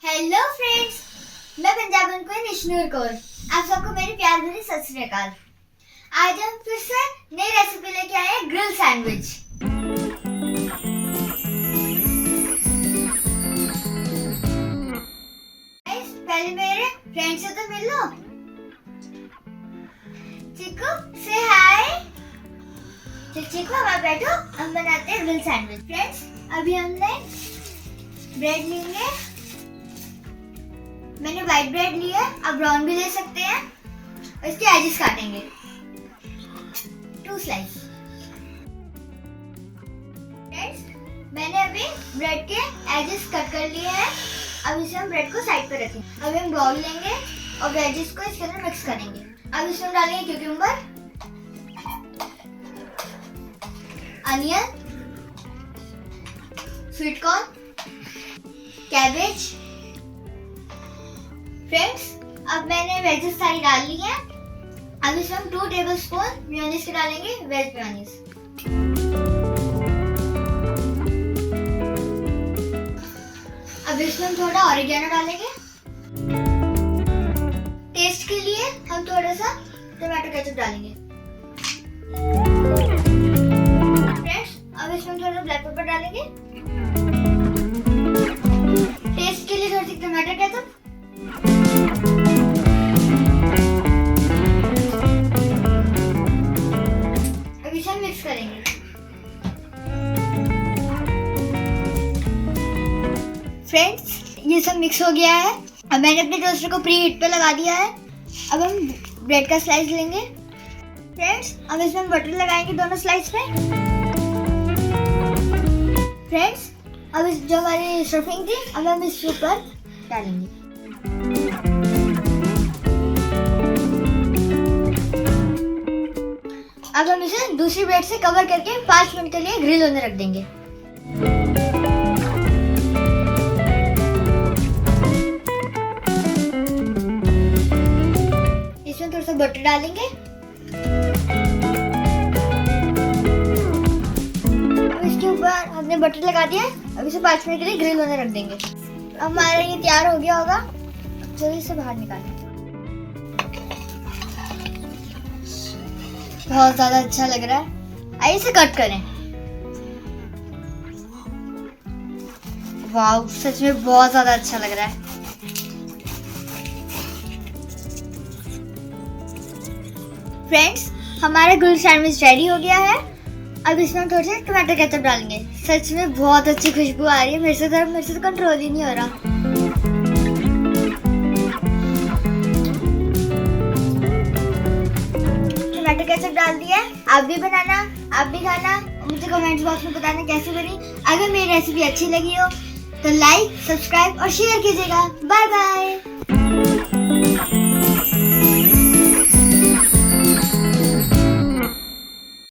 Hello friends, मैं पंजाबन को निशनूर कौर। आप सबको मेरी प्यार भरी सत श्री अकाल। आज हम फिर से नई रेसिपी लेके आए हैं, ग्रिल सैंडविच। पहले मेरे फ्रेंड से तो मिल लो। चिकू से हाय। चिकू अब बैठो, हम बनाते हैं ग्रिल सैंडविच। फ्रेंड्स, अभी हमने ब्रेड लेंगे। मैंने व्हाइट ब्रेड लिया है, आप ब्राउन भी ले सकते हैं। और इसके एजेस काटेंगे 2 स्लाइस। मैंने अभी ब्रेड के एजेस कट कर लिए हैं। अब इसे हम ब्रेड को साइड पर रखेंगे। अभी हम बाउल लेंगे और वेजेस को इसके अंदर मिक्स करेंगे। अब इसमें डालेंगे cucumber, onion, sweet corn, cabbage. Friends, अब मैंने वेजेस सारी डाल ली है। अब इसमें हम 2 टेबलस्पून मेयोनीज के डालेंगे, वेज मेयोनीज। अब इसमें हम थोड़ा ऑरिगेनो डालेंगे। टेस्ट के लिए हम थोड़ा सा टोमेटो केचप डालेंगे। फ्रेंड्स, अब इसमें हम थोड़ा ब्लैक पेपर डालेंगे। टेस्ट के लिए थोड़ी सी टोमेटो केचप। अब इसे हम मिक्स करेंगे। फ्रेंड्स, ये सब मिक्स हो गया है। अब मैंने अपने टोस्टर को प्री हीट पे लगा दिया है। अब हम ब्रेड का स्लाइस लेंगे। फ्रेंड्स, अब इसमें हम बटर लगाएंगे दोनों स्लाइस पे। फ्रेंड्स, अब इस जो हमारी स्टफिंग थी, अब हम इसके ऊपर डालेंगे। अब हम इसे दूसरी ब्रेड से कवर करके 5 मिनट के लिए ग्रिल होने रख देंगे। इसमें थोड़ा सा बटर डालेंगे। अब इसके ऊपर हमने बटर लगा दिया है। अब इसे 5 मिनट के लिए ग्रिल होने रख देंगे। अब हमारा ये तैयार हो गया होगा। जल्दी से बाहर निकालें। बहुत ज्यादा अच्छा लग रहा है। आइए इसे कट करें। वाव, सच में बहुत ज्यादा अच्छा लग रहा है। फ्रेंड्स, हमारा ग्रिल सैंडविच रेडी हो गया है। अब इसमें हम थोड़े से टमाटर केचप डालेंगे। सच में बहुत अच्छी खुशबू आ रही है। मेरे से तो कंट्रोल ही नहीं हो रहा। टमाटर केचप डाल दिया। आप भी बनाना, आप भी खाना, मुझे कमेंट्स बॉक्स में बताना कैसी बनी। अगर मेरी रेसिपी अच्छी लगी हो तो लाइक, सब्सक्राइब और शेयर कीजिएगा। Bye bye.